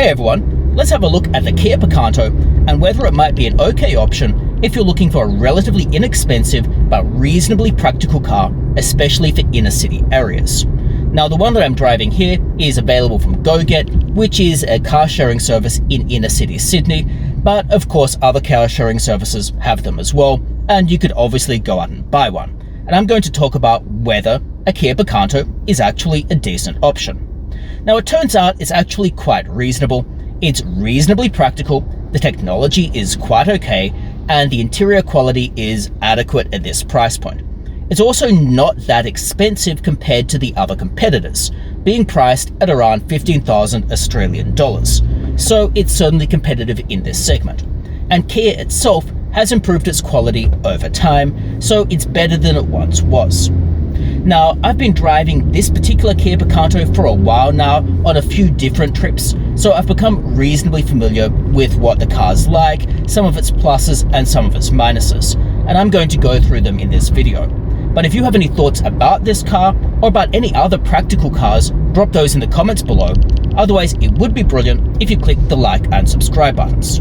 Hey everyone, let's have a look at the Kia Picanto and whether it might be an okay option if you're looking for a relatively inexpensive but reasonably practical car, especially for inner city areas. Now the one that I'm driving here is available from GoGet, which is a car sharing service in inner city Sydney, but of course other car sharing services have them as well, and you could obviously go out and buy one. And I'm going to talk about whether a Kia Picanto is actually a decent option. Now it turns out it's actually quite reasonable, it's reasonably practical, the technology is quite okay, and the interior quality is adequate at this price point. It's also not that expensive compared to the other competitors, being priced at around 15,000 Australian dollars, so it's certainly competitive in this segment. And Kia itself has improved its quality over time, so it's better than it once was. Now, I've been driving this particular Kia Picanto for a while now on a few different trips, so I've become reasonably familiar with what the car's like, some of its pluses and some of its minuses, and I'm going to go through them in this video. But if you have any thoughts about this car or about any other practical cars, drop those in the comments below. Otherwise, it would be brilliant if you click the like and subscribe buttons.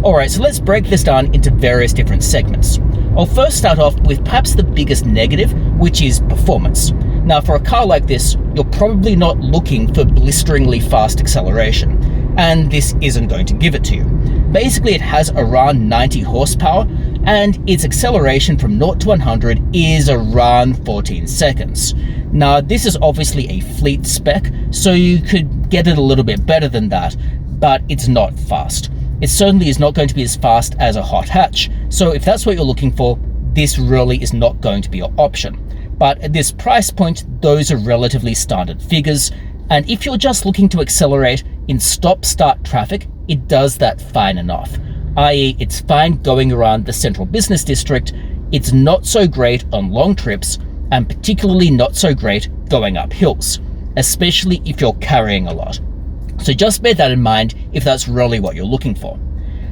Alright, so let's break this down into various different segments. I'll first start off with perhaps the biggest negative, which is performance. Now for a car like this, you're probably not looking for blisteringly fast acceleration, and this isn't going to give it to you. Basically it has around 90 horsepower, and its acceleration from 0 to 100 is around 14 seconds. Now this is obviously a fleet spec, so you could get it a little bit better than that, but it's not fast. It certainly is not going to be as fast as a hot hatch, so if that's what you're looking for, this really is not going to be your option. But at this price point, those are relatively standard figures, and if you're just looking to accelerate in stop-start traffic, it does that fine enough. I.e., it's fine going around the central business district, it's not so great on long trips, and particularly not so great going up hills, especially if you're carrying a lot. So just bear that in mind if that's really what you're looking for.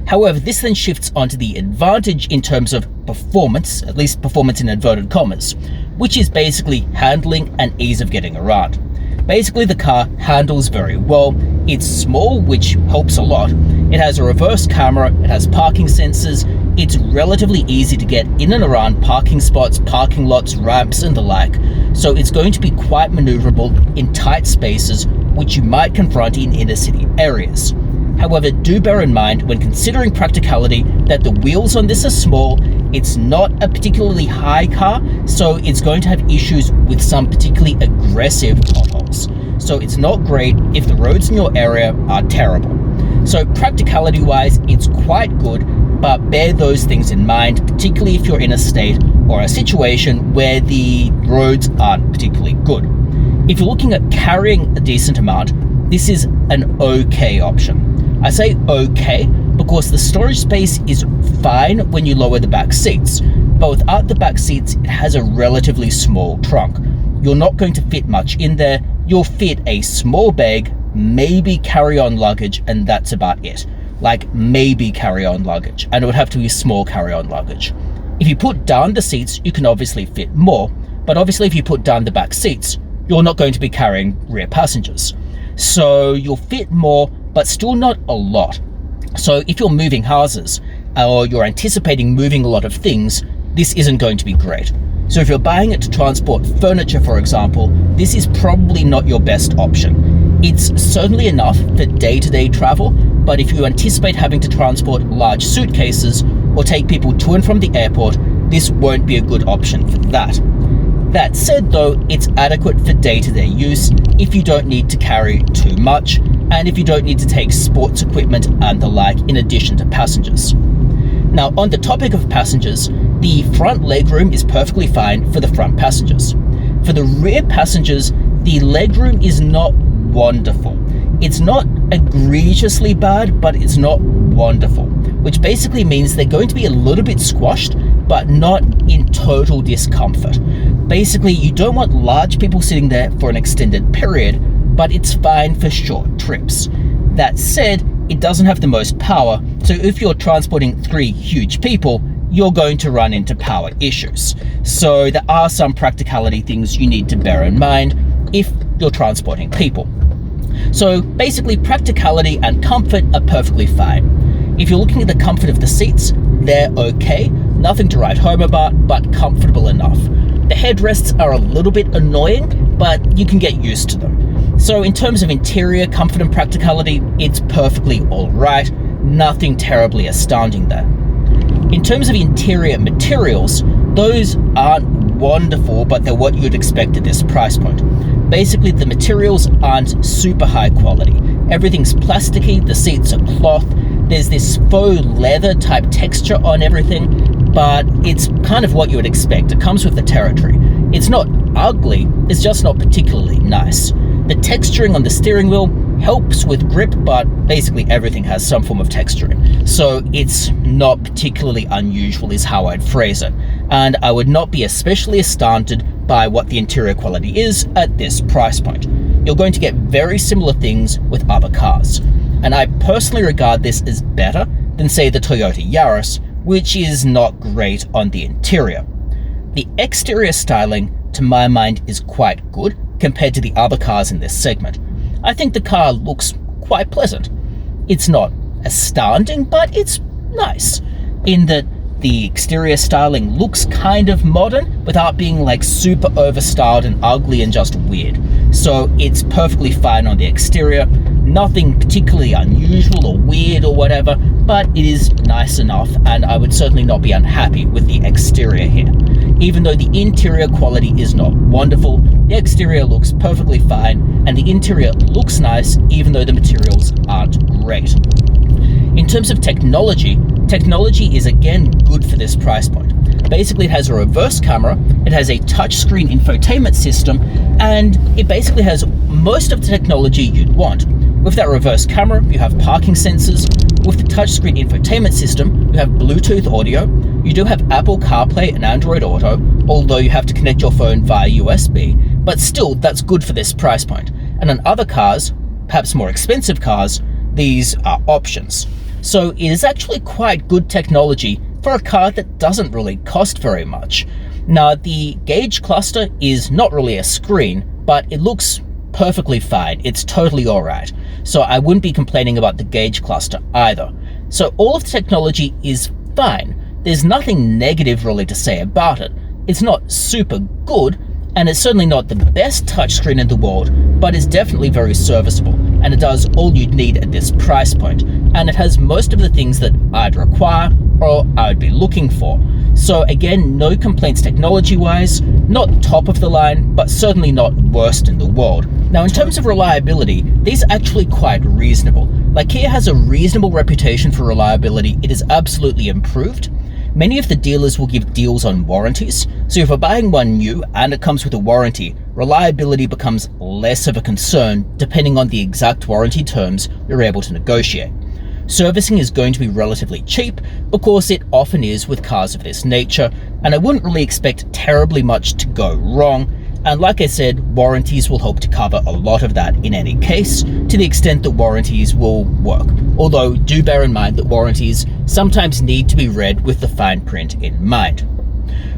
However, this then shifts onto the advantage in terms of performance, at least performance in inverted commas, which is basically handling and ease of getting around. Basically, the car handles very well. It's small, which helps a lot. It has a reverse camera, it has parking sensors, it's relatively easy to get in and around parking spots, parking lots, ramps, and the like, so it's going to be quite maneuverable in tight spaces, which you might confront in inner city areas. However, do bear in mind when considering practicality that the wheels on this are small, it's not a particularly high car, so it's going to have issues with some particularly aggressive potholes. So it's not great if the roads in your area are terrible. So practicality wise, it's quite good, but bear those things in mind, particularly if you're in a state or a situation where the roads aren't particularly good. If you're looking at carrying a decent amount, this is an okay option. I say okay because the storage space is fine when you lower the back seats, but without the back seats, it has a relatively small trunk. You're not going to fit much in there. You'll fit a small bag, maybe carry-on luggage, and that's about it. Like maybe carry-on luggage, and it would have to be small carry-on luggage. If you put down the seats, you can obviously fit more, but obviously if you put down the back seats, you're not going to be carrying rear passengers. So you'll fit more, but still not a lot. So if you're moving houses or you're anticipating moving a lot of things, this isn't going to be great. So if you're buying it to transport furniture, for example, this is probably not your best option. It's certainly enough for day-to-day travel, but if you anticipate having to transport large suitcases or take people to and from the airport, this won't be a good option for that. That said though, it's adequate for day-to-day use if you don't need to carry too much, and if you don't need to take sports equipment and the like in addition to passengers. Now on the topic of passengers, the front legroom is perfectly fine for the front passengers. For the rear passengers, the legroom is not wonderful. It's not egregiously bad, but it's not wonderful, which basically means they're going to be a little bit squashed, but not in total discomfort. Basically, you don't want large people sitting there for an extended period, but it's fine for short trips. That said, it doesn't have the most power, so if you're transporting 3 huge people, you're going to run into power issues. So there are some practicality things you need to bear in mind if you're transporting people. So basically, practicality and comfort are perfectly fine. If you're looking at the comfort of the seats, they're okay, nothing to write home about, but comfortable enough. The headrests are a little bit annoying, but you can get used to them. So in terms of interior comfort and practicality, it's perfectly alright, nothing terribly astounding there. In terms of interior materials, those aren't wonderful, but they're what you'd expect at this price point. Basically, the materials aren't super high quality. Everything's plasticky, the seats are cloth, there's this faux leather type texture on everything, but it's kind of what you would expect. It comes with the territory. It's not ugly, it's just not particularly nice. The texturing on the steering wheel helps with grip, but basically everything has some form of texturing. So it's not particularly unusual is how I'd phrase it. And I would not be especially astounded by what the interior quality is at this price point. You're going to get very similar things with other cars. And I personally regard this as better than, say, the Toyota Yaris, which is not great on the interior. The exterior styling, to my mind, is quite good compared to the other cars in this segment. I think the car looks quite pleasant. It's not astounding, but it's nice in that the exterior styling looks kind of modern without being like super overstyled and ugly and just weird. So it's perfectly fine on the exterior, nothing particularly unusual or weird or whatever, but it is nice enough, and I would certainly not be unhappy with the exterior here. Even though the interior quality is not wonderful, the exterior looks perfectly fine, and the interior looks nice even though the materials aren't great. In terms of technology is again good for this price point. Basically, it has a reverse camera, it has a touchscreen infotainment system, and it basically has most of the technology you'd want. With that reverse camera, you have parking sensors. With the touchscreen infotainment system, you have Bluetooth audio. You do have Apple CarPlay and Android Auto, although you have to connect your phone via USB, but still, that's good for this price point. And on other cars, perhaps more expensive cars, these are options. So it is actually quite good technology for a car that doesn't really cost very much. Now, the gauge cluster is not really a screen, but it looks perfectly fine. It's totally alright. So I wouldn't be complaining about the gauge cluster either. So all of the technology is fine. There's nothing negative really to say about it. It's not super good, and it's certainly not the best touchscreen in the world, but it's definitely very serviceable, and it does all you'd need at this price point, and it has most of the things that I'd require or I'd be looking for. So again, no complaints technology-wise, not top of the line, but certainly not worst in the world. Now, in terms of reliability, these are actually quite reasonable. Like, Kia has a reasonable reputation for reliability. It is absolutely improved. Many of the dealers will give deals on warranties, so if you're buying one new and it comes with a warranty, reliability becomes less of a concern depending on the exact warranty terms you're able to negotiate. Servicing is going to be relatively cheap because it often is with cars of this nature, and I wouldn't really expect terribly much to go wrong. And like I said, warranties will help to cover a lot of that in any case, to the extent that warranties will work. Although, do bear in mind that warranties sometimes need to be read with the fine print in mind.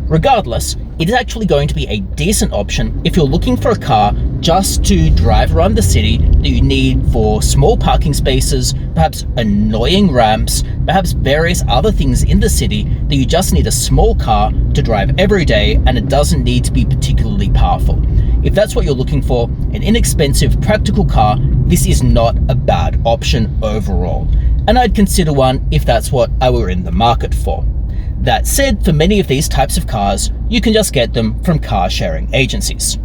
Regardless, it is actually going to be a decent option if you're looking for a car just to drive around the city that you need for small parking spaces, perhaps annoying ramps, perhaps various other things in the city that you just need a small car to drive every day, and it doesn't need to be particularly powerful. If that's what you're looking for, an inexpensive, practical car, this is not a bad option overall. And I'd consider one if that's what I were in the market for. That said, for many of these types of cars, you can just get them from car sharing agencies.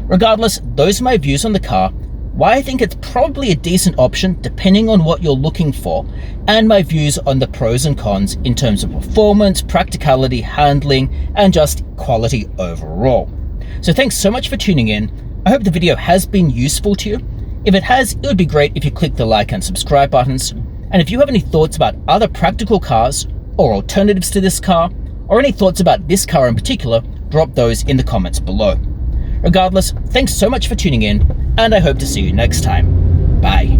Regardless, those are my views on the car, why I think it's probably a decent option depending on what you're looking for, and my views on the pros and cons in terms of performance, practicality, handling, and just quality overall. So thanks so much for tuning in. I hope the video has been useful to you. If it has, it would be great if you click the like and subscribe buttons. And if you have any thoughts about other practical cars, or alternatives to this car, or any thoughts about this car in particular, drop those in the comments below. Regardless, thanks so much for tuning in, and I hope to see you next time. Bye.